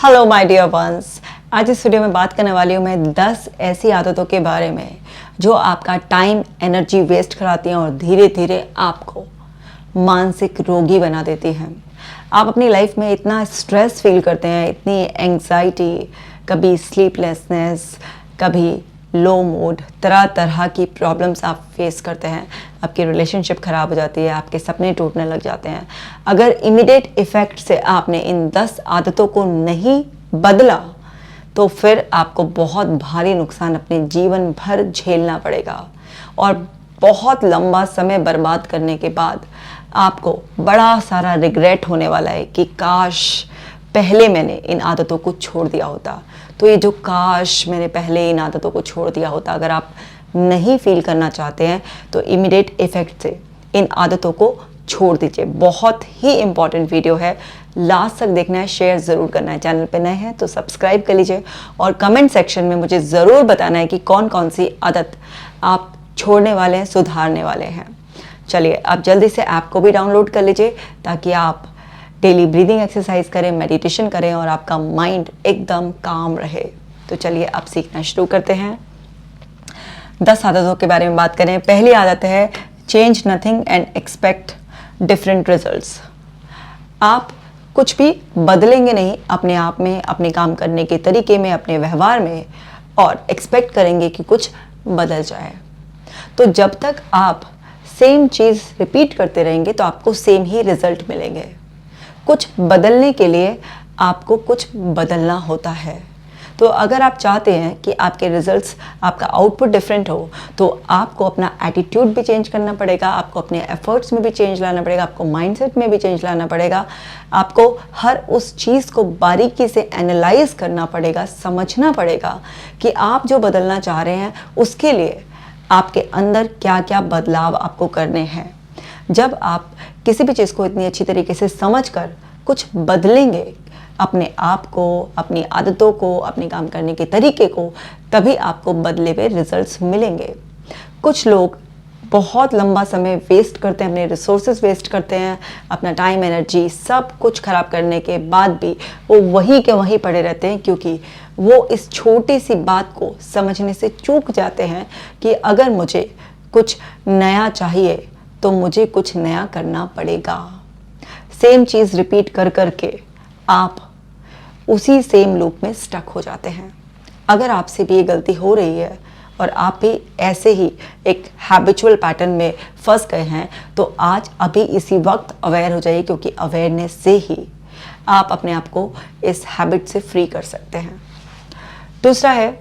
Hello my dear ones. आज इस video में बात करने वाली हूँ मैं 10 ऐसी आदतों के बारे में जो आपका टाइम एनर्जी वेस्ट कराती हैं और धीरे धीरे आपको मानसिक रोगी बना देती हैं। आप अपनी लाइफ में इतना स्ट्रेस फील करते हैं, इतनी एंग्जाइटी, कभी स्लीपलेसनेस, कभी लो मूड, तरह तरह की प्रॉब्लम्स आप फेस करते हैं। आपकी रिलेशनशिप ख़राब हो जाती है, आपके सपने टूटने लग जाते हैं। अगर इमीडिएट इफ़ेक्ट से आपने इन 10 आदतों को नहीं बदला तो फिर आपको बहुत भारी नुकसान अपने जीवन भर झेलना पड़ेगा और बहुत लंबा समय बर्बाद करने के बाद आपको बड़ा सारा रिग्रेट होने वाला है कि काश पहले मैंने इन आदतों को छोड़ दिया होता। तो ये जो काश मैंने पहले इन आदतों को छोड़ दिया होता, अगर आप नहीं फील करना चाहते हैं तो इमीडिएट इफ़ेक्ट से इन आदतों को छोड़ दीजिए। बहुत ही इंपॉर्टेंट वीडियो है, लास्ट तक देखना है, शेयर ज़रूर करना है। चैनल पे नए हैं तो सब्सक्राइब कर लीजिए और कमेंट सेक्शन में मुझे ज़रूर बताना है कि कौन कौन सी आदत आप छोड़ने वाले हैं, सुधारने वाले हैं। चलिए आप जल्दी से ऐप को भी डाउनलोड कर लीजिए ताकि आप डेली ब्रीदिंग एक्सरसाइज करें, मेडिटेशन करें और आपका माइंड एकदम काम रहे। तो चलिए अब सीखना शुरू करते हैं। 10 आदतों के बारे में बात करें। पहली आदत है change nothing and expect different results. आप कुछ भी बदलेंगे नहीं अपने आप में, अपने काम करने के तरीके में, अपने व्यवहार में, और एक्सपेक्ट करेंगे कि कुछ बदल जाए। तो जब तक आप सेम चीज़ रिपीट करते रहेंगे तो आपको सेम ही रिजल्ट मिलेंगे। कुछ बदलने के लिए आपको कुछ बदलना होता है। तो अगर आप चाहते हैं कि आपके रिजल्ट्स, आपका आउटपुट डिफरेंट हो तो आपको अपना एटीट्यूड भी चेंज करना पड़ेगा, आपको अपने एफर्ट्स में भी चेंज लाना पड़ेगा, आपको माइंडसेट में भी चेंज लाना पड़ेगा। आपको हर उस चीज़ को बारीकी से एनालाइज करना पड़ेगा, समझना पड़ेगा कि आप जो बदलना चाह रहे हैं उसके लिए आपके अंदर क्या क्या बदलाव आपको करने हैं। जब आप किसी भी चीज़ को इतनी अच्छी तरीके से समझकर कुछ बदलेंगे, अपने आप को, अपनी आदतों को, अपने काम करने के तरीके को, तभी आपको बदले हुए रिजल्ट्स मिलेंगे। कुछ लोग बहुत लंबा समय वेस्ट करते हैं, अपने रिसोर्सेज वेस्ट करते हैं, अपना टाइम एनर्जी सब कुछ खराब करने के बाद भी वो वहीं के वहीं पड़े रहते हैं क्योंकि वो इस छोटी सी बात को समझने से चूक जाते हैं कि अगर मुझे कुछ नया चाहिए तो मुझे कुछ नया करना पड़ेगा। सेम चीज़ रिपीट कर कर के आप उसी सेम लूप में स्टक हो जाते हैं। अगर आपसे भी ये गलती हो रही है और आप भी ऐसे ही एक हैबिचुअल पैटर्न में फंस गए हैं तो आज अभी इसी वक्त अवेयर हो जाइए, क्योंकि अवेयरनेस से ही आप अपने आप को इस हैबिट से फ्री कर सकते हैं। दूसरा है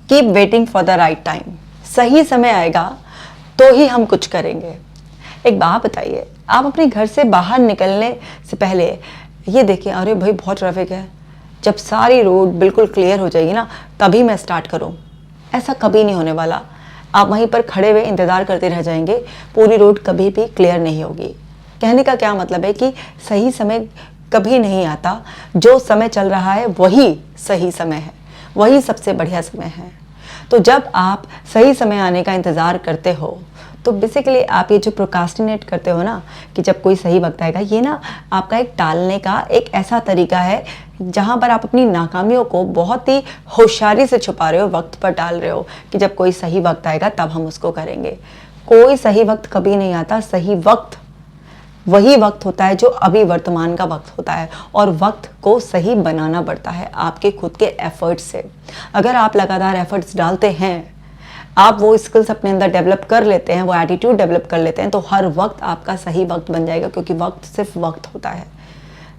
keep waiting for the right time. सही समय आएगा तो ही हम कुछ करेंगे। एक बात बताइए, आप अपने घर से बाहर निकलने से पहले ये देखिए, अरे भाई बहुत ट्रैफिक है, जब सारी रोड बिल्कुल क्लियर हो जाएगी ना तभी मैं स्टार्ट करूं। ऐसा कभी नहीं होने वाला। आप वहीं पर खड़े हुए इंतज़ार करते रह जाएंगे, पूरी रोड कभी भी क्लियर नहीं होगी। कहने का क्या मतलब है कि सही समय कभी नहीं आता। जो समय चल रहा है वही सही समय है, वही सबसे बढ़िया समय है। तो जब आप सही समय आने का इंतज़ार करते हो तो बेसिकली आप ये जो प्रोकास्टिनेट करते हो ना कि जब कोई सही वक्त आएगा, ये ना आपका एक टालने का एक ऐसा तरीका है जहाँ पर आप अपनी नाकामियों को बहुत ही होशियारी से छुपा रहे हो, वक्त पर टाल रहे हो कि जब कोई सही वक्त आएगा तब हम उसको करेंगे। कोई सही वक्त कभी नहीं आता। सही वक्त वही वक्त होता है जो अभी वर्तमान का वक्त होता है, और वक्त को सही बनाना पड़ता है आपके खुद के एफर्ट्स से। अगर आप लगातार एफर्ट्स डालते हैं, आप वो स्किल्स अपने अंदर डेवलप कर लेते हैं, वो एटीट्यूड डेवलप कर लेते हैं, तो हर वक्त आपका सही वक्त बन जाएगा, क्योंकि वक्त सिर्फ वक्त होता है।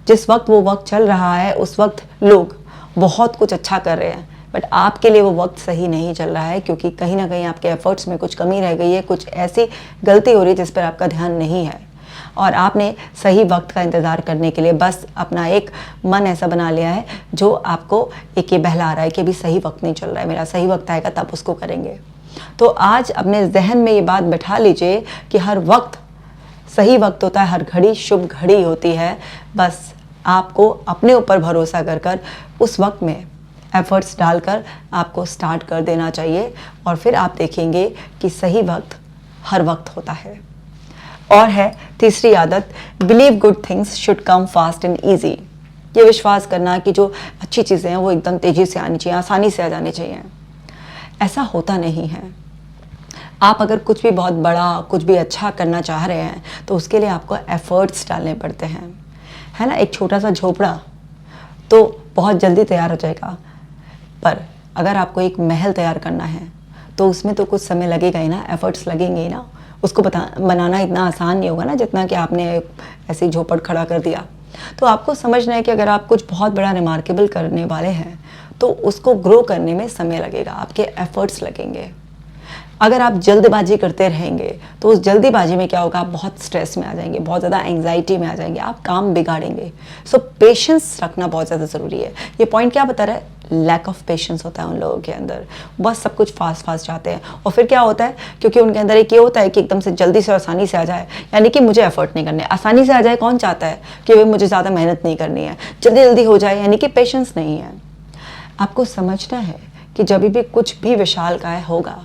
जिस वक्त वो वक्त चल रहा है उस वक्त लोग बहुत कुछ अच्छा कर रहे हैं, बट आपके लिए वो वक्त सही नहीं चल रहा है क्योंकि कहीं ना कहीं आपके एफर्ट्स में कुछ कमी रह गई है, कुछ ऐसी गलती हो रही है जिस पर आपका ध्यान नहीं है। और आपने सही वक्त का इंतज़ार करने के लिए बस अपना एक मन ऐसा बना लिया है जो आपको एक ये बहला रहा है कि अभी सही वक्त नहीं चल रहा है, मेरा सही वक्त आएगा तब उसको करेंगे। तो आज अपने जहन में ये बात बैठा लीजिए कि हर वक्त सही वक्त होता है, हर घड़ी शुभ घड़ी होती है। बस आपको अपने ऊपर भरोसा कर कर उस वक्त में एफर्ट्स डालकर आपको स्टार्ट कर देना चाहिए, और फिर आप देखेंगे कि सही वक्त हर वक्त होता है। और है तीसरी आदत, believe good things should come fast and easy. ये विश्वास करना कि जो अच्छी चीज़ें हैं वो एकदम तेज़ी से आनी चाहिए, आसानी से आ जानी चाहिए, ऐसा होता नहीं है। आप अगर कुछ भी बहुत बड़ा, कुछ भी अच्छा करना चाह रहे हैं तो उसके लिए आपको एफर्ट्स डालने पड़ते हैं, है ना। एक छोटा सा झोपड़ा तो बहुत जल्दी तैयार हो जाएगा, पर अगर आपको एक महल तैयार करना है तो उसमें तो कुछ समय लगेगा ही ना, एफर्ट्स लगेंगे ही ना। उसको बनाना इतना आसान नहीं होगा ना जितना कि आपने ऐसे ही झोपड़ खड़ा कर दिया। तो आपको समझना है कि अगर आप कुछ बहुत बड़ा रिमार्केबल करने वाले हैं तो उसको ग्रो करने में समय लगेगा, आपके एफर्ट्स लगेंगे। अगर आप जल्दबाजी करते रहेंगे तो उस जल्दीबाजी में क्या होगा, आप बहुत स्ट्रेस में आ जाएंगे, बहुत ज़्यादा एंग्जाइटी में आ जाएंगे, आप काम बिगाड़ेंगे। सो पेशेंस रखना बहुत ज़्यादा ज़रूरी है। ये पॉइंट क्या बता रहा है, लैक ऑफ पेशेंस होता है उन लोगों के अंदर, बस सब कुछ फास्ट फास्ट चाहते हैं। और फिर क्या होता है, क्योंकि उनके अंदर एक ये होता है कि एकदम से जल्दी से आसानी से आ जाए, यानी कि मुझे एफर्ट नहीं करने, आसानी से आ जाए। कौन चाहता है कि भाई मुझे ज़्यादा मेहनत नहीं करनी है, जल्दी जल्दी हो जाए, यानी कि पेशेंस नहीं है। आपको समझना है कि जब भी कुछ भी विशालकाय होगा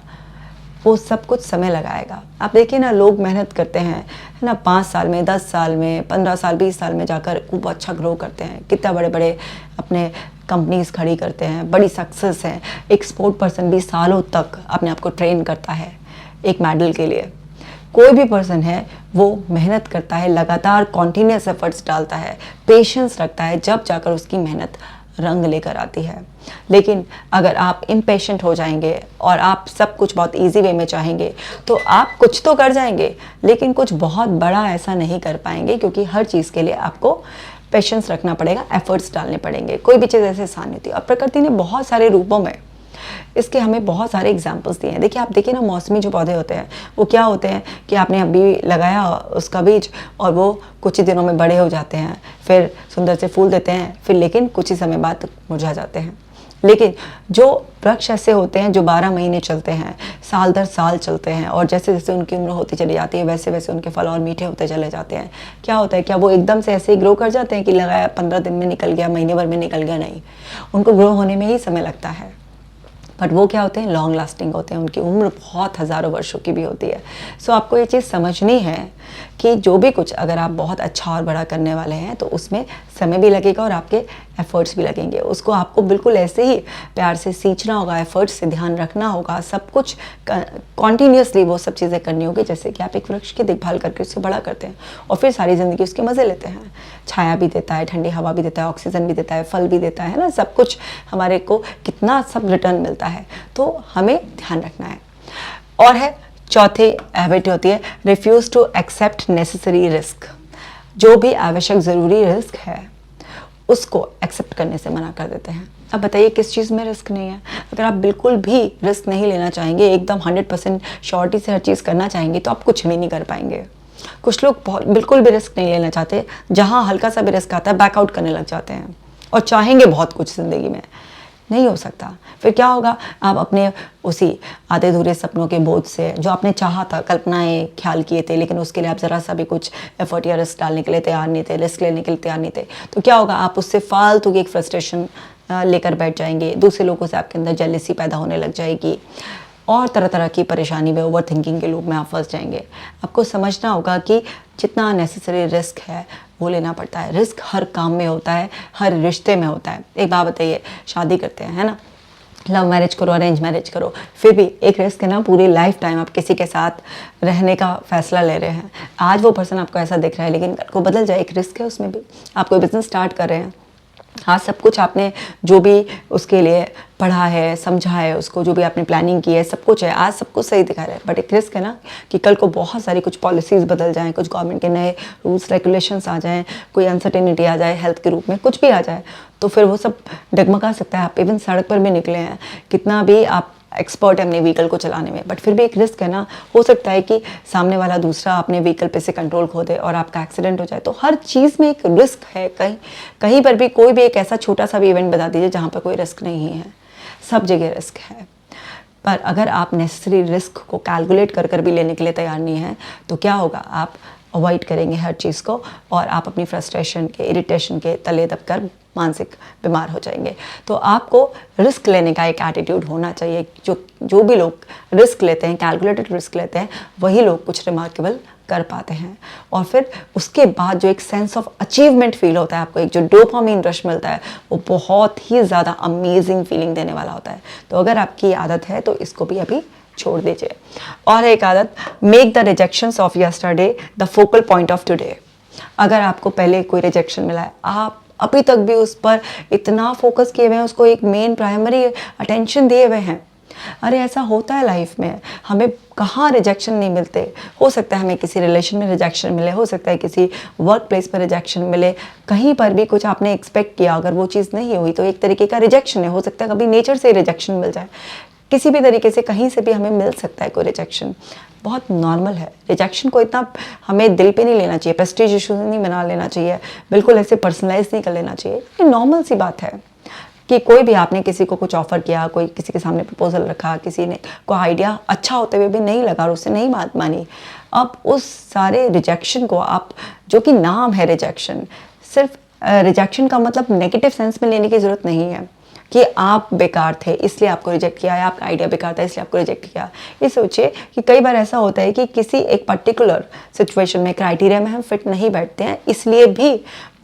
वो सब कुछ समय लगाएगा। आप देखिए ना, लोग मेहनत करते हैं, है ना, 5 साल में, 10 साल में, 15 साल, 20 साल में जाकर खूब अच्छा ग्रो करते हैं, कितना बड़े बड़े अपने कंपनीज खड़ी करते हैं, बड़ी सक्सेस है। एक स्पोर्ट पर्सन भी सालों तक अपने आप को ट्रेन करता है एक मेडल के लिए। कोई भी पर्सन है वो मेहनत करता है, लगातार कॉन्टीन्यूस एफर्ट्स डालता है, पेशेंस रखता है, जब जाकर उसकी मेहनत रंग लेकर आती है। लेकिन अगर आप इम्पेशेंट हो जाएंगे और आप सब कुछ बहुत इजी वे में चाहेंगे तो आप कुछ तो कर जाएंगे लेकिन कुछ बहुत बड़ा ऐसा नहीं कर पाएंगे, क्योंकि हर चीज़ के लिए आपको पेशेंस रखना पड़ेगा, एफर्ट्स डालने पड़ेंगे। कोई भी चीज़ ऐसे आसान नहीं होती। और प्रकृति ने बहुत सारे रूपों में इसके हमें बहुत सारे एग्जाम्पल्स दिए हैं। देखिए, आप देखिए ना, मौसमी जो पौधे होते हैं वो क्या होते हैं कि आपने अभी लगाया उसका बीज और वो कुछ ही दिनों में बड़े हो जाते हैं, फिर सुंदर से फूल देते हैं, फिर लेकिन कुछ ही समय बाद मुरझा जाते हैं। लेकिन जो वृक्ष ऐसे होते हैं जो 12 महीने चलते हैं, साल दर साल चलते हैं, और जैसे जैसे उनकी उम्र होती चली जाती है वैसे वैसे उनके फल और मीठे होते चले जाते हैं। क्या होता है, क्या वो एकदम से ऐसे ही ग्रो कर जाते हैं कि लगाया 15 दिन में निकल गया, महीने भर में निकल गया? नहीं, उनको ग्रो होने में ही समय लगता है। बट वो क्या होते हैं, लॉन्ग लास्टिंग होते हैं, उनकी उम्र बहुत हज़ारों वर्षों की भी होती है। सो आपको ये चीज़ समझनी है कि जो भी कुछ अगर आप बहुत अच्छा और बड़ा करने वाले हैं तो उसमें समय भी लगेगा और आपके एफर्ट्स भी लगेंगे। उसको आपको बिल्कुल ऐसे ही प्यार से सींचना होगा, एफर्ट्स से ध्यान रखना होगा, सब कुछ कॉन्टीन्यूसली वो सब चीज़ें करनी होगी, जैसे कि आप एक वृक्ष की देखभाल करके उससे बड़ा करते हैं और फिर सारी ज़िंदगी उसके मज़े लेते हैं। छाया भी देता है, ठंडी हवा भी देता है, ऑक्सीजन भी देता है, फल भी देता है ना, सब कुछ हमारे को कितना सब रिटर्न मिलता है। तो हमें ध्यान रखना है। और है चौथी हैबिट होती है refuse to accept necessary risk. जो भी आवश्यक ज़रूरी रिस्क है उसको एक्सेप्ट करने से मना कर देते हैं। अब बताइए किस चीज़ में रिस्क नहीं है? अगर आप बिल्कुल भी रिस्क नहीं लेना चाहेंगे, एकदम 100% श्योरिटी से हर चीज़ करना चाहेंगे तो आप कुछ भी नहीं कर पाएंगे। कुछ लोग बिल्कुल भी रिस्क नहीं लेना चाहते, जहाँ हल्का सा भी रिस्क आता है बैकआउट करने लग जाते हैं और चाहेंगे बहुत कुछ ज़िंदगी में, नहीं हो सकता। फिर क्या होगा, आप अपने उसी आधे अधूरे सपनों के बोझ से, जो आपने चाहा था, कल्पनाएं ख्याल किए थे, लेकिन उसके लिए आप ज़रा सा भी कुछ एफर्ट या रिस्क डालने के लिए तैयार नहीं थे, रिस्क लेने के लिए तैयार नहीं थे, तो क्या होगा, आप उससे फालतू की एक फ्रस्ट्रेशन लेकर बैठ जाएंगे। दूसरे लोगों से आपके अंदर जेलसी पैदा होने लग जाएगी और तरह तरह की परेशानी में, ओवर थिंकिंग के लूप में आप फंस जाएंगे। आपको समझना होगा कि जितना नेसेसरी रिस्क है वो लेना पड़ता है। रिस्क हर काम में होता है, हर रिश्ते में होता है। एक बात बताइए, शादी करते हैं, है ना, लव मैरिज करो, अरेंज मैरिज करो, फिर भी एक रिस्क है ना, पूरी लाइफ टाइम आप किसी के साथ रहने का फैसला ले रहे हैं। आज वो पर्सन आपको ऐसा दिख रहा है लेकिन कल को बदल जाए, एक रिस्क है उसमें भी। आप कोई बिजनेस स्टार्ट कर रहे हैं, हाँ, सब कुछ आपने जो भी उसके लिए पढ़ा है, समझा है, उसको जो भी आपने प्लानिंग की है, सब कुछ है, आज सब कुछ सही दिखा रहा है, बट एक रिस्क है ना कि कल को बहुत सारी कुछ पॉलिसीज़ बदल जाएं, कुछ गवर्नमेंट के नए रूल्स रेगुलेशंस आ जाएं, कोई अनसर्टेनिटी आ जाए, हेल्थ के रूप में कुछ भी आ जाए, तो फिर वो सब डगमगा सकता है। आप इवन सड़क पर भी निकले हैं, कितना भी आप एक्सपर्ट है अपने व्हीकल को चलाने में, बट फिर भी एक रिस्क है ना, हो सकता है कि सामने वाला दूसरा अपने व्हीकल पे से कंट्रोल खो दे और आपका एक्सीडेंट हो जाए। तो हर चीज़ में एक रिस्क है। कहीं पर भी कोई भी एक ऐसा छोटा सा भी इवेंट बता दीजिए जहाँ पर कोई रिस्क नहीं है, सब जगह रिस्क है। पर अगर आप नेसेसरी रिस्क को कैलकुलेट कर भी लेने के लिए तैयार नहीं हैं तो क्या होगा, आप अवॉइड करेंगे हर चीज़ को और आप अपनी फ्रस्ट्रेशन के, इरिटेशन के तले दबकर मानसिक बीमार हो जाएंगे। तो आपको रिस्क लेने का एक एटीट्यूड होना चाहिए। जो भी लोग रिस्क लेते हैं, कैलकुलेटेड रिस्क लेते हैं, वही लोग कुछ रिमार्केबल कर पाते हैं। और फिर उसके बाद जो एक सेंस ऑफ अचीवमेंट फील होता है आपको, एक जो डोपामाइन रश मिलता है, वो बहुत ही ज़्यादा अमेजिंग फीलिंग देने वाला होता है। तो अगर आपकी आदत है तो इसको भी अभी छोड़ दीजिए। और एक आदत, make the rejections of yesterday the focal point of today. अगर आपको पहले कोई रिजेक्शन मिला है, आप अभी तक भी उस पर इतना फोकस किए हुए हैं, उसको एक मेन प्राइमरी अटेंशन दिए हुए हैं। अरे ऐसा होता है लाइफ में, हमें कहाँ रिजेक्शन नहीं मिलते। हो सकता है हमें किसी रिलेशन में रिजेक्शन मिले, हो सकता है किसी वर्क प्लेस पर रिजेक्शन मिले, कहीं पर भी कुछ आपने एक्सपेक्ट किया, अगर वो चीज़ नहीं हुई तो एक तरीके का रिजेक्शन है। हो सकता है कभी नेचर से रिजेक्शन मिल जाए, किसी भी तरीके से कहीं से भी हमें मिल सकता है कोई रिजेक्शन, बहुत नॉर्मल है। रिजेक्शन को इतना हमें दिल पे नहीं लेना चाहिए, प्रेस्टीज इशू नहीं बना लेना चाहिए, बिल्कुल ऐसे पर्सनलाइज नहीं कर लेना चाहिए। ये नॉर्मल सी बात है कि कोई भी आपने किसी को कुछ ऑफर किया, कोई किसी के सामने प्रपोजल रखा, किसी ने कोई आइडिया अच्छा होते हुए भी नहीं लगा और उससे नहीं बात मानी, अब उस सारे रिजेक्शन को आप, जो कि नाम है रिजेक्शन, सिर्फ रिजेक्शन का मतलब नेगेटिव सेंस में लेने की ज़रूरत नहीं है कि आप बेकार थे इसलिए आपको रिजेक्ट किया, या आपका आइडिया बेकार था इसलिए आपको रिजेक्ट किया। ये सोचिए कि कई बार ऐसा होता है कि किसी एक पर्टिकुलर सिचुएशन में, क्राइटेरिया में हम फिट नहीं बैठते हैं, इसलिए भी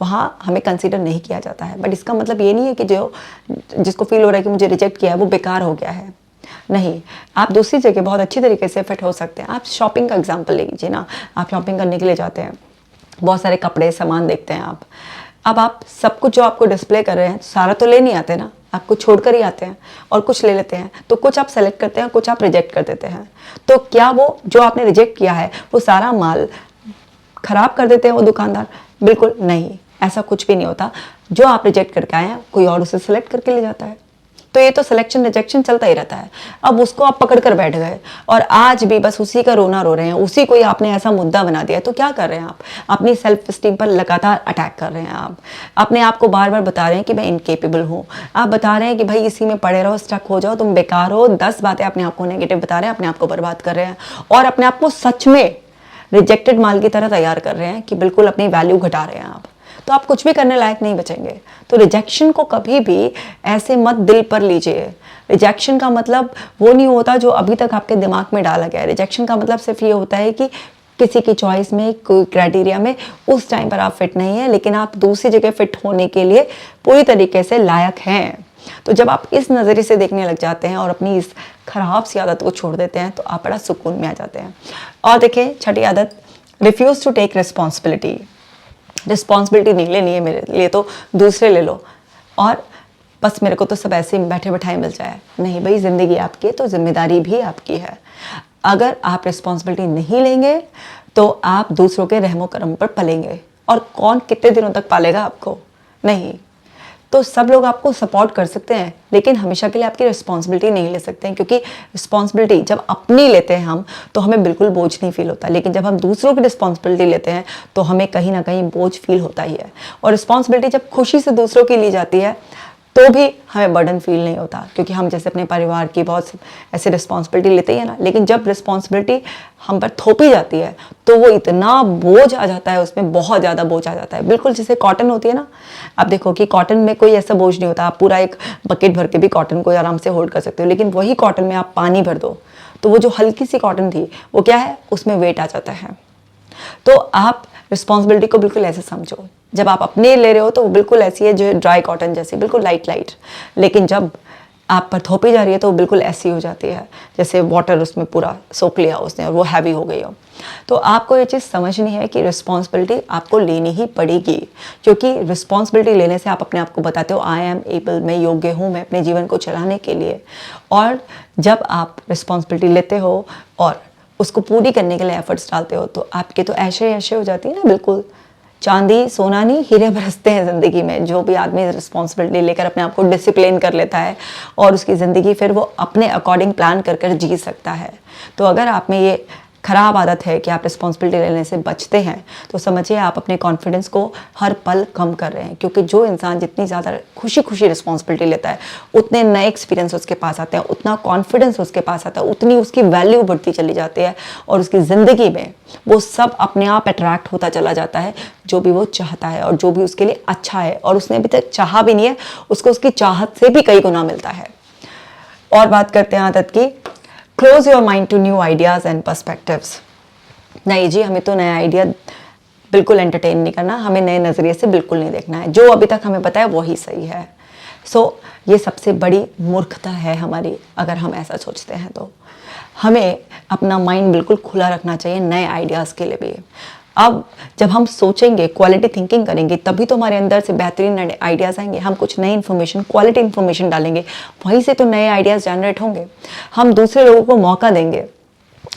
वहाँ हमें कंसीडर नहीं किया जाता है। बट इसका मतलब ये नहीं है कि जिसको फील हो रहा है कि मुझे रिजेक्ट किया है वो बेकार हो गया है। नहीं, आप दूसरी जगह बहुत अच्छी तरीके से फिट हो सकते हैं। आप शॉपिंग का एग्जाम्पल ले लीजिए ना, आप शॉपिंग करने के लिए जाते हैं, बहुत सारे कपड़े सामान देखते हैं आप। अब आप सब कुछ जो आपको डिस्प्ले कर रहे हैं सारा तो ले नहीं आते ना, आपको छोड़कर ही आते हैं और कुछ ले लेते हैं। तो कुछ आप सेलेक्ट करते हैं, कुछ आप रिजेक्ट कर देते हैं। तो क्या वो जो आपने रिजेक्ट किया है वो सारा माल खराब कर देते हैं वो दुकानदार? बिल्कुल नहीं, ऐसा कुछ भी नहीं होता। जो आप रिजेक्ट करके आए हैं कोई और उसे सेलेक्ट करके ले जाता है। तो ये तो सिलेक्शन रिजेक्शन चलता ही रहता है। अब उसको आप पकड़ कर बैठ गए और आज भी बस उसी का रोना रो रहे हैं, उसी को ही आपने ऐसा मुद्दा बना दिया। तो क्या कर रहे हैं आप? अपनी सेल्फ स्टीम पर लगातार अटैक कर रहे हैं। आप अपने आप को बार बार बता रहे हैं कि मैं इनकेपेबल हूँ। आप बता रहे हैं कि भाई इसी में पड़े रहो, स्टक हो जाओ, तुम बेकार हो। 10 बातें अपने आप को नेगेटिव बता रहे हैं, अपने आप को बर्बाद कर रहे हैं और अपने आप को सच में रिजेक्टेड माल की तरह तैयार कर रहे हैं कि बिल्कुल अपनी वैल्यू घटा रहे हैं आप। तो आप कुछ भी करने लायक नहीं बचेंगे। तो रिजेक्शन को कभी भी ऐसे मत दिल पर लीजिए। रिजेक्शन का मतलब वो नहीं होता जो अभी तक आपके दिमाग में डाला गया है। रिजेक्शन का मतलब सिर्फ ये होता है कि किसी की चॉइस में, कोई क्राइटेरिया में उस टाइम पर आप फिट नहीं है, लेकिन आप दूसरी जगह फिट होने के लिए पूरी तरीके से लायक हैं। तो जब आप इस नज़रिए से देखने लग जाते हैं और अपनी इस खराब सी आदत को छोड़ देते हैं तो आप बड़ा सुकून में आ जाते हैं। और देखिए छठी आदत, refuse to take responsibility. Responsibility नहीं लेनी है मेरे लिए तो दूसरे ले लो, और बस मेरे को तो सब ऐसे बैठे बैठाए मिल जाए। नहीं भाई, ज़िंदगी आपकी है तो जिम्मेदारी भी आपकी है। अगर आप रिस्पॉन्सिबिलिटी नहीं लेंगे तो आप दूसरों के रहमो करम पर पलेंगे, और कौन कितने दिनों तक पालेगा आपको? नहीं। तो सब लोग आपको सपोर्ट कर सकते हैं लेकिन हमेशा के लिए आपकी रिस्पॉन्सिबिलिटी नहीं ले सकते हैं, क्योंकि रिस्पॉन्सिबिलिटी जब अपनी लेते हैं हम तो हमें बिल्कुल बोझ नहीं फील होता, लेकिन जब हम दूसरों की रिस्पॉन्सिबिलिटी लेते हैं तो हमें कहीं ना कहीं बोझ फील होता ही है। और रिस्पॉन्सिबिलिटी जब खुशी से दूसरों की ली जाती है तो भी हमें बर्डन फील नहीं होता, क्योंकि हम जैसे अपने परिवार की बहुत ऐसे रिस्पॉन्सिबिलिटी लेते ही है ना। लेकिन जब रिस्पॉन्सिबिलिटी हम पर थोपी जाती है तो वो इतना बोझ आ जाता है, उसमें बहुत ज़्यादा बोझ आ जाता है। बिल्कुल जैसे कॉटन होती है ना, आप देखो कि कॉटन में कोई ऐसा बोझ नहीं होता, आप पूरा एक बकेट भर के भी कॉटन को आराम से होल्ड कर सकते हो। लेकिन वही कॉटन में आप पानी भर दो तो वो जो हल्की सी कॉटन थी वो क्या है, उसमें वेट आ जाता है। तो आप रिस्पॉन्सिबिलिटी को बिल्कुल ऐसे समझो, जब आप अपने ले रहे हो तो वो बिल्कुल ऐसी है जो ड्राई कॉटन जैसी, बिल्कुल लाइट लाइट। लेकिन जब आप पर थोपी जा रही है तो वो बिल्कुल ऐसी हो जाती है जैसे वाटर उसमें पूरा सोख लिया उसने और वो हैवी हो गई हो। तो आपको ये चीज़ समझनी है कि रिस्पॉन्सिबिलिटी आपको लेनी ही पड़ेगी, क्योंकि रिस्पॉन्सिबिलिटी लेने से आप अपने आप को बताते हो आई एम एबल, मैं योग्य हूँ, मैं अपने जीवन को चलाने के लिए। और जब आप रिस्पॉन्सिबिलिटी लेते हो और उसको पूरी करने के लिए एफर्ट्स डालते हो तो आपके तो ऐसे ऐसे हो जाती है ना, बिल्कुल चांदी सोना नहीं हीरे बरसते हैं ज़िंदगी में। जो भी आदमी रिस्पॉन्सिबिलिटी लेकर अपने आप को डिसिप्लिन कर लेता है और उसकी ज़िंदगी फिर वो अपने अकॉर्डिंग प्लान कर कर जी सकता है। तो अगर आप में ये ख़राब आदत है कि आप रिस्पॉन्सिबिलिटी लेने से बचते हैं तो समझिए आप अपने कॉन्फिडेंस को हर पल कम कर रहे हैं, क्योंकि जो इंसान जितनी ज़्यादा खुशी खुशी रिस्पॉन्सिबिलिटी लेता है उतने नए एक्सपीरियंस उसके पास आते हैं, उतना कॉन्फिडेंस उसके पास आता है, उतनी उसकी वैल्यू बढ़ती चली जाती है और उसकी ज़िंदगी में वो सब अपने आप अट्रैक्ट होता चला जाता है जो भी वो चाहता है और जो भी उसके लिए अच्छा है। और उसने अभी तक चाहा भी नहीं है, उसको उसकी चाहत से भी कई गुना मिलता है। और बात करते हैं आदत की, close your mind to new ideas and perspectives. नहीं जी, हमें तो नया आइडिया बिल्कुल एंटरटेन नहीं करना, हमें नए नज़रिए से बिल्कुल नहीं देखना है, जो अभी तक हमें पता है वही सही है। ये सबसे बड़ी मूर्खता है हमारी, अगर हम ऐसा सोचते हैं तो। हमें अपना माइंड बिल्कुल खुला रखना चाहिए नए आइडियाज़ के लिए भी। अब जब हम सोचेंगे, क्वालिटी थिंकिंग करेंगे, तभी तो हमारे अंदर से बेहतरीन आइडियाज़ आएंगे। हम कुछ नई इन्फॉर्मेशन, क्वालिटी इन्फॉर्मेशन डालेंगे, वहीं से तो नए आइडियाज़ जनरेट होंगे। हम दूसरे लोगों को मौका देंगे,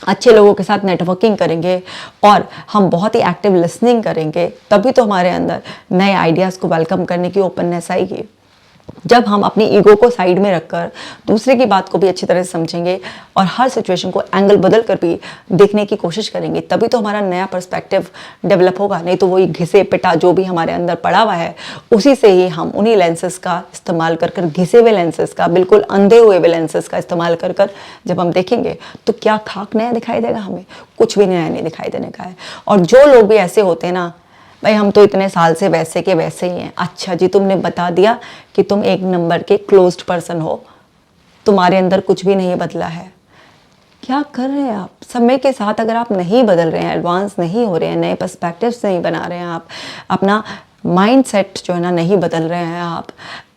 अच्छे लोगों के साथ नेटवर्किंग करेंगे और हम बहुत ही एक्टिव लिसनिंग करेंगे, तभी तो हमारे अंदर नए आइडियाज़ को वेलकम करने की ओपननेस आएगी। जब हम अपनी ईगो को साइड में रखकर दूसरे की बात को भी अच्छी तरह से समझेंगे और हर सिचुएशन को एंगल बदल कर भी देखने की कोशिश करेंगे, तभी तो हमारा नया पर्सपेक्टिव डेवलप होगा। नहीं तो वही घिसे पिटा जो भी हमारे अंदर पड़ा हुआ है, उसी से ही हम उन्हीं लेंसेज का इस्तेमाल कर कर, घिसे हुए लेंसेज का, बिल्कुल अंधे हुए लेंसेज का इस्तेमाल कर कर जब हम देखेंगे तो क्या खाक नया दिखाई देगा हमें? कुछ भी नया नहीं दिखाई देने का है। और जो लोग भी ऐसे होते हैं ना, भाई हम तो इतने साल से वैसे के वैसे ही हैं। अच्छा जी, तुमने बता दिया कि तुम एक नंबर के क्लोज्ड पर्सन हो, तुम्हारे अंदर कुछ भी नहीं बदला है। क्या कर रहे हैं आप? समय के साथ अगर आप नहीं बदल रहे हैं, एडवांस नहीं हो रहे हैं, नए पर्सपेक्टिव्स नहीं बना रहे हैं, आप अपना माइंड सेट जो है ना नहीं बदल रहे हैं,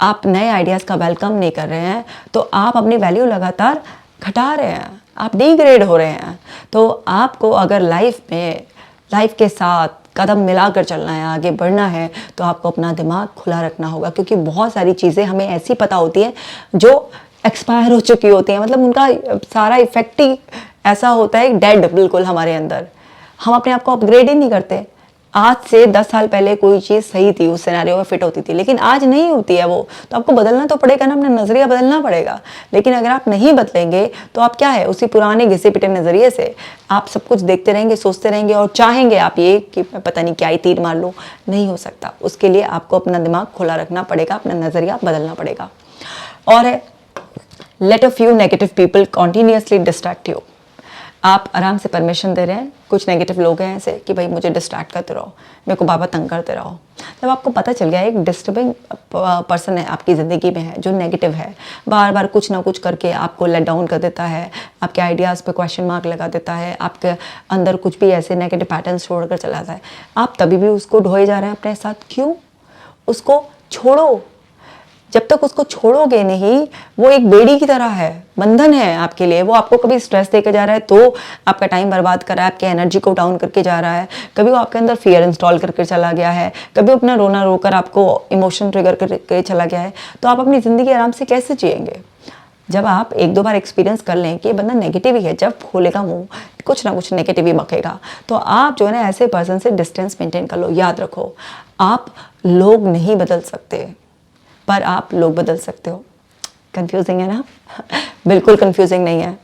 आप नए आइडियाज़ का वेलकम नहीं कर रहे हैं, तो आप अपनी वैल्यू लगातार घटा रहे हैं, आप डिग्रेड हो रहे हैं। तो आपको अगर लाइफ के साथ कदम मिलाकर चलना है, आगे बढ़ना है, तो आपको अपना दिमाग खुला रखना होगा। क्योंकि बहुत सारी चीज़ें हमें ऐसी पता होती हैं जो एक्सपायर हो चुकी होती हैं, मतलब उनका सारा इफेक्ट ही ऐसा होता है डेड बिल्कुल हमारे अंदर। हम अपने आप को अपग्रेड ही नहीं करते। आज से 10 साल पहले कोई चीज़ सही थी, उस सिनेरियो में फिट होती थी, लेकिन आज नहीं होती है वो, तो आपको बदलना तो पड़ेगा ना, अपना नज़रिया बदलना पड़ेगा। लेकिन अगर आप नहीं बदलेंगे तो आप क्या है, उसी पुराने घिसे पिटे नज़रिए से आप सब कुछ देखते रहेंगे, सोचते रहेंगे और चाहेंगे आप ये कि मैं पता नहीं क्या ही तीर मार लूँ। नहीं हो सकता। उसके लिए आपको अपना दिमाग खुला रखना पड़ेगा, अपना नज़रिया बदलना पड़ेगा। और let a few negative people continuously distract you. आप आराम से परमिशन दे रहे हैं, कुछ नेगेटिव लोग हैं ऐसे कि भाई मुझे डिस्ट्रैक्ट करते रहो, मेरे को बाबा तंग करते रहो। जब आपको पता चल गया एक डिस्टर्बिंग पर्सन है आपकी ज़िंदगी में है, जो नेगेटिव है, बार बार कुछ ना कुछ करके आपको लेट डाउन कर देता है, आपके आइडियाज़ पे क्वेश्चन मार्क लगा देता है, आपके अंदर कुछ भी ऐसे नेगेटिव पैटर्न छोड़ कर चला जाता है, आप तभी भी उसको ढोए जा रहे हैं अपने साथ। क्यों? उसको छोड़ो। जब तक उसको छोड़ोगे नहीं, वो एक बेड़ी की तरह है, बंधन है आपके लिए। वो आपको कभी स्ट्रेस देकर जा रहा है तो आपका टाइम बर्बाद कर रहा है, आपकी एनर्जी को डाउन करके जा रहा है। कभी वो आपके अंदर फियर इंस्टॉल करके चला गया है, कभी अपना रोना रोकर आपको इमोशन ट्रिगर करके चला गया है। तो आप अपनी ज़िंदगी आराम से कैसे जिएंगे? जब आप एक दो बार एक्सपीरियंस कर लें कि ये बंदा नेगेटिव ही है, जब खोलेगा मुंह कुछ ना कुछ नेगेटिव ही बकेगा, तो आप जो है ना ऐसे पर्सन से डिस्टेंस मेंटेन कर लो। याद रखो, आप लोग नहीं बदल सकते, पर आप लोग बदल सकते हो। कंफ्यूजिंग है ना? बिल्कुल कंफ्यूजिंग नहीं है।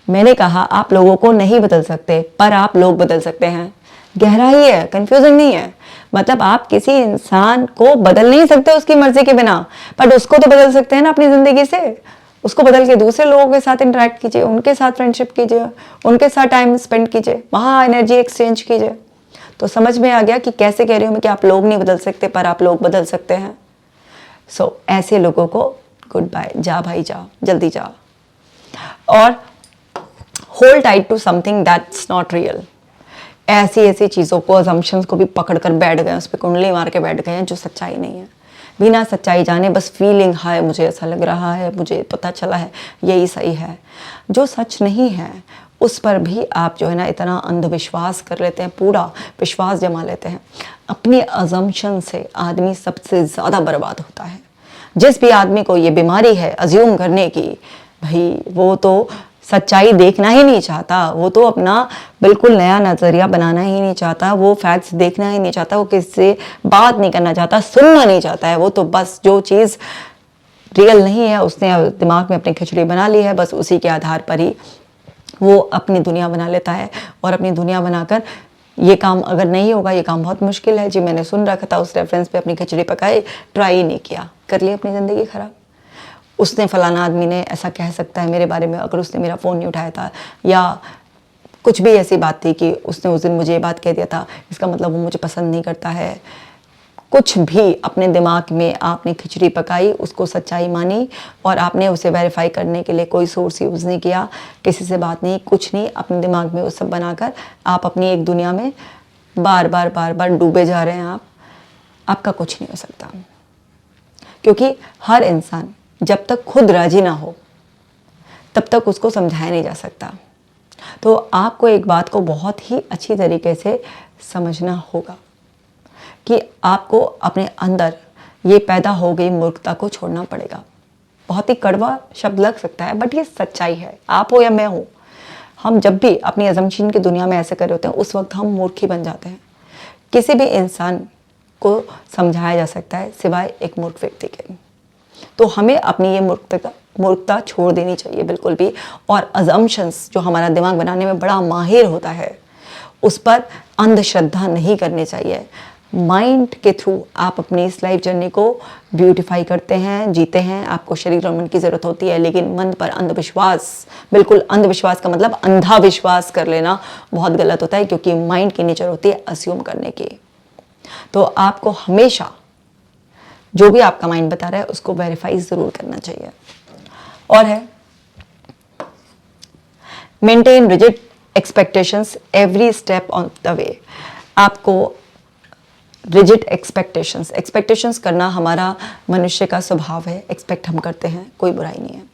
मैंने कहा आप लोगों को नहीं बदल सकते, पर आप लोग बदल सकते हैं। गहराई है, कंफ्यूजिंग नहीं है। मतलब आप किसी इंसान को बदल नहीं सकते उसकी मर्जी के बिना, पर उसको तो बदल सकते हैं ना अपनी ज़िंदगी से। उसको बदल के दूसरे लोगों के साथ इंटरेक्ट कीजिए, उनके साथ फ्रेंडशिप कीजिए, उनके साथ टाइम स्पेंड कीजिए, वहाँ एनर्जी एक्सचेंज कीजिए। तो समझ में आ गया कि कैसे कह रही हूँ मैं कि आप लोग नहीं बदल सकते, पर आप लोग बदल सकते हैं। ऐसे लोगों को गुड बाय, जा भाई जा, जल्दी जा। और hold tight to something that's not real. ऐसी चीज़ों को, अजम्पशंस को भी पकड़ कर बैठ गए, उस पर कुंडली मार के बैठ गए हैं, जो सच्चाई नहीं है। बिना सच्चाई जाने बस फीलिंग, हाय मुझे ऐसा लग रहा है, मुझे पता चला है यही सही है। जो सच नहीं है उस पर भी आप जो है ना इतना अंधविश्वास कर लेते हैं, पूरा विश्वास जमा लेते हैं। अपनी अजम्पशन से आदमी सबसे ज़्यादा बर्बाद होता है। जिस भी आदमी को ये बीमारी है अज्यूम करने की, भाई वो तो सच्चाई देखना ही नहीं चाहता, वो तो अपना बिल्कुल नया नज़रिया बनाना ही नहीं चाहता, वो फैक्ट्स देखना ही नहीं चाहता, वो किसी से बात नहीं करना चाहता, सुनना नहीं चाहता है। वो तो बस जो चीज़ रियल नहीं है उसने दिमाग में अपनी खिचड़ी बना ली है, बस उसी के आधार पर ही वो अपनी दुनिया बना लेता है। और अपनी दुनिया बनाकर ये काम अगर नहीं होगा, ये काम बहुत मुश्किल है जी, मैंने सुन रखा था, उस रेफरेंस पे अपनी खिचड़ी पकाई, ट्राई ही नहीं किया, कर ली अपनी ज़िंदगी ख़राब। उसने फलाना आदमी ने ऐसा कह सकता है मेरे बारे में, अगर उसने मेरा फ़ोन नहीं उठाया था, या कुछ भी ऐसी बात थी कि उसने उस दिन मुझे ये बात कह दिया था, इसका मतलब वो मुझे पसंद नहीं करता है। कुछ भी अपने दिमाग में आपने खिचड़ी पकाई, उसको सच्चाई मानी और आपने उसे वेरीफाई करने के लिए कोई सोर्स यूज़ नहीं किया, किसी से बात नहीं, कुछ नहीं, अपने दिमाग में वो सब बनाकर आप अपनी एक दुनिया में बार बार डूबे जा रहे हैं। आपका कुछ नहीं हो सकता, क्योंकि हर इंसान जब तक खुद राजी ना हो तब तक उसको समझाया नहीं जा सकता। तो आपको एक बात को बहुत ही अच्छी तरीके से समझना होगा कि आपको अपने अंदर ये पैदा हो गई मूर्खता को छोड़ना पड़ेगा। बहुत ही कड़वा शब्द लग सकता है, बट ये सच्चाई है। आप हो या मैं हूँ, हम जब भी अपनी अजम्पशन की दुनिया में ऐसे कर रहे होते हैं, उस वक्त हम मूर्ख ही बन जाते हैं। किसी भी इंसान को समझाया जा सकता है सिवाय एक मूर्ख व्यक्ति के। तो हमें अपनी ये मूर्खता छोड़ देनी चाहिए बिल्कुल भी। और अजम्पशंस जो हमारा दिमाग बनाने में बड़ा माहिर होता है, उस पर अंधश्रद्धा नहीं करनी चाहिए। माइंड के थ्रू आप अपनी इस लाइफ जर्नी को ब्यूटिफाई करते हैं, जीते हैं। आपको शरीर और मन की ज़रूरत होती है, लेकिन मन पर अंधविश्वास, बिल्कुल अंधविश्वास का मतलब अंधा विश्वास कर लेना बहुत गलत होता है, क्योंकि माइंड की नेचर होती है अस्यूम करने की। तो आपको हमेशा जो भी आपका माइंड बता रहा है उसको वेरीफाई ज़रूर करना चाहिए। और है maintain rigid expectations every step on the way. आपको रिजिड एक्सपेक्टेशंस करना हमारा मनुष्य का स्वभाव है। एक्सपेक्ट हम करते हैं, कोई बुराई नहीं है।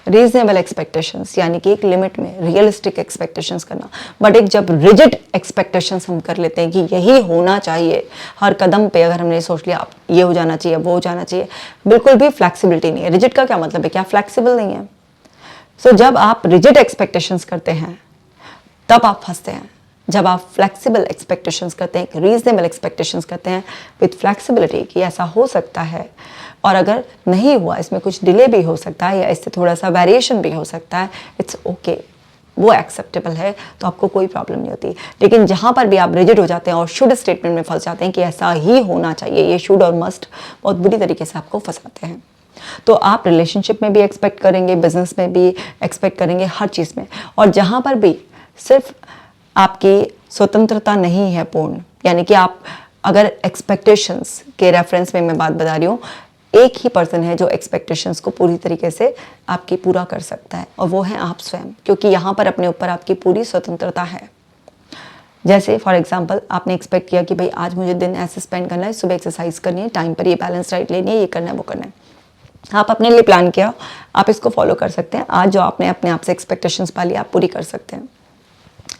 रीजनेबल एक्सपेक्टेशंस यानी कि एक लिमिट में रियलिस्टिक एक्सपेक्टेशंस करना। बट एक जब रिजिड एक्सपेक्टेशंस हम कर लेते हैं कि यही होना चाहिए, हर कदम पे अगर हमने सोच लिया ये हो जाना चाहिए, वो हो जाना चाहिए, बिल्कुल भी फ्लैक्सिबिलिटी नहीं है। रिजिड का क्या मतलब है, क्या फ्लैक्सिबल नहीं है। सो जब आप रिजिड एक्सपेक्टेशंस करते हैं तब आप फंसते हैं। जब आप फ्लेक्सिबल एक्सपेक्टेशंस करते हैं, रीजनेबल एक्सपेक्टेशंस करते हैं विथ फ्लेक्सिबिलिटी कि ऐसा हो सकता है, और अगर नहीं हुआ, इसमें कुछ डिले भी हो सकता है या इससे थोड़ा सा वेरिएशन भी हो सकता है, इट्स ओके, वो एक्सेप्टेबल है, तो आपको कोई प्रॉब्लम नहीं होती। लेकिन जहाँ पर भी आप रिजिड हो जाते हैं और शुड स्टेटमेंट में फंस जाते हैं कि ऐसा ही होना चाहिए, ये शुड और मस्ट बहुत बुरी तरीके से आपको फंसाते हैं। तो आप रिलेशनशिप में भी एक्सपेक्ट करेंगे, बिजनेस में भी एक्सपेक्ट करेंगे, हर चीज़ में। और जहाँ पर भी सिर्फ आपकी स्वतंत्रता नहीं है पूर्ण, यानी कि आप अगर एक्सपेक्टेशंस के रेफरेंस में मैं बात बता रही हूँ, एक ही पर्सन है जो एक्सपेक्टेशंस को पूरी तरीके से आपकी पूरा कर सकता है, और वो है आप स्वयं, क्योंकि यहाँ पर अपने ऊपर आपकी पूरी स्वतंत्रता है। जैसे फॉर एग्जांपल आपने एक्सपेक्ट किया कि भाई आज मुझे दिन ऐसे स्पेंड करना है, सुबह एक्सरसाइज करनी है, टाइम पर ये बैलेंस डाइट लेनी है, ये करना है, वो करना है। आप अपने लिए प्लान किया, आप इसको फॉलो कर सकते हैं। आज जो आपने अपने आप से एक्सपेक्टेशंस पाली आप पूरी कर सकते हैं।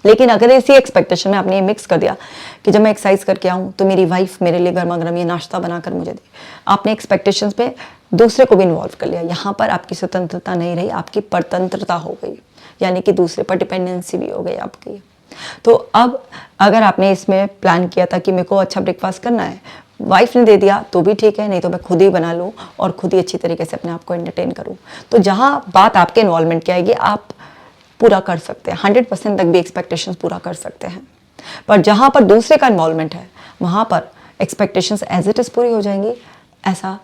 लेकिन अगर इसी एक्सपेक्टेशन में आपने ये मिक्स कर दिया कि जब मैं एक्सरसाइज करके आऊँ तो मेरी वाइफ मेरे लिए गर्मा गर्म ये नाश्ता बनाकर मुझे दे, आपने एक्सपेक्टेशंस पे दूसरे को भी इन्वॉल्व कर लिया। यहाँ पर आपकी स्वतंत्रता नहीं रही, आपकी परतंत्रता हो गई, यानी कि दूसरे पर डिपेंडेंसी भी हो गई आपकी। तो अब अगर आपने इसमें प्लान किया था कि मेरे को अच्छा ब्रेकफास्ट करना है, वाइफ ने दे दिया तो भी ठीक है, नहीं तो मैं खुद ही बना लूँ और खुद ही अच्छी तरीके से अपने आप को एंटरटेन करूँ। तो जहाँ बात आपके इन्वॉल्वमेंट की आएगी, आप पूरा कर सकते हैं, 100% तक भी एक्सपेक्टेशंस पूरा कर सकते हैं। पर जहाँ पर दूसरे का इन्वॉल्वमेंट है, वहाँ पर एक्सपेक्टेशंस एज इट इज़ पूरी हो जाएंगी, ऐसा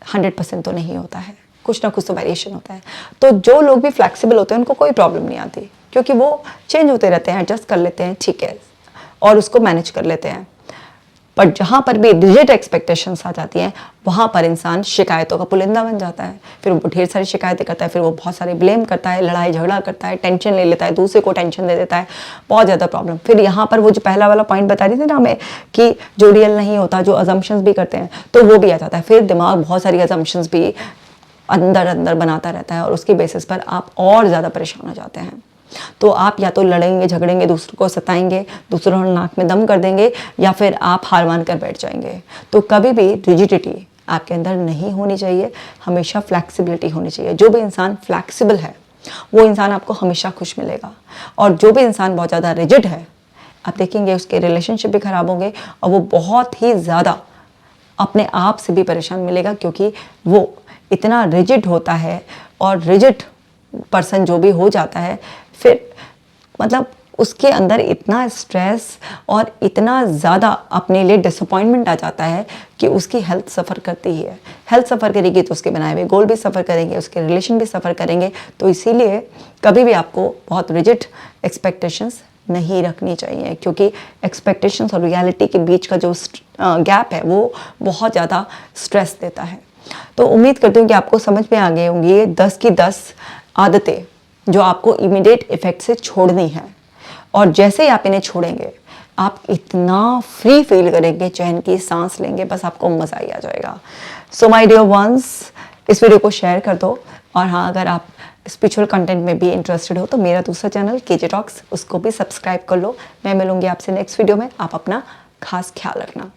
100% तो नहीं होता है, कुछ ना कुछ तो वेरिएशन होता है। तो जो लोग भी फ्लैक्सिबल होते हैं उनको कोई प्रॉब्लम नहीं आती, क्योंकि वो चेंज होते रहते हैं, एडजस्ट कर लेते हैं, ठीक है, और उसको मैनेज कर लेते हैं। पर जहाँ पर भी रिजिड एक्सपेक्टेशंस आ जाती हैं, वहाँ पर इंसान शिकायतों का पुलिंदा बन जाता है। फिर वो ढेर सारी शिकायतें करता है, फिर वो बहुत सारे ब्लेम करता है, लड़ाई झगड़ा करता है, टेंशन ले लेता है, दूसरे को टेंशन दे देता है, बहुत ज़्यादा प्रॉब्लम। फिर यहाँ पर वो जो पहला वाला पॉइंट बता रही थी ना हमें कि जो रियल नहीं होता, जो अजम्पशंस भी करते हैं, तो वो भी आ जाता है। फिर दिमाग बहुत सारी अजम्पशंस भी अंदर अंदर बनाता रहता है, और उसकी बेसिस पर आप और ज़्यादा परेशान हो जाते हैं। तो आप या तो लड़ेंगे झगड़ेंगे, दूसरों को सताएंगे, दूसरों को नाक में दम कर देंगे, या फिर आप हार मान कर बैठ जाएंगे। तो कभी भी रिजिडिटी आपके अंदर नहीं होनी चाहिए, हमेशा फ्लैक्सिबिलिटी होनी चाहिए। जो भी इंसान फ्लैक्सिबल है वो इंसान आपको हमेशा खुश मिलेगा, और जो भी इंसान बहुत ज़्यादा रिजिड है, आप देखेंगे उसके रिलेशनशिप भी खराब होंगे, और वो बहुत ही ज़्यादा अपने आप से भी परेशान मिलेगा, क्योंकि वो इतना रिजिड होता है। और रिजिड पर्सन जो भी हो जाता है, फिर मतलब उसके अंदर इतना स्ट्रेस और इतना ज़्यादा अपने लिए डिसअपॉइंटमेंट आ जाता है कि उसकी हेल्थ सफ़र करती ही है। हेल्थ सफ़र करेगी तो उसके बनाए हुए गोल भी सफ़र करेंगे, उसके रिलेशन भी सफ़र करेंगे। तो इसीलिए कभी भी आपको बहुत रिजिड एक्सपेक्टेशंस नहीं रखनी चाहिए, क्योंकि एक्सपेक्टेशंस और रियलिटी के बीच का जो गैप है वो बहुत ज़्यादा स्ट्रेस देता है। तो उम्मीद करती हूँ कि आपको समझ में आ गए होंगी ये 10 की 10 आदतें जो आपको इमीडिएट इफेक्ट से छोड़नी है। और जैसे ही आप इन्हें छोड़ेंगे आप इतना फ्री फील करेंगे, चैन की सांस लेंगे, बस आपको मज़ा ही आ जाएगा। सो माय डियर वंस, इस वीडियो को शेयर कर दो। और हाँ, अगर आप स्पिरिचुअल कंटेंट में भी इंटरेस्टेड हो तो मेरा दूसरा चैनल केजे टॉक्स, उसको भी सब्सक्राइब कर लो। मैं मिलूंगी आपसे नेक्स्ट वीडियो में। आप अपना खास ख्याल रखना।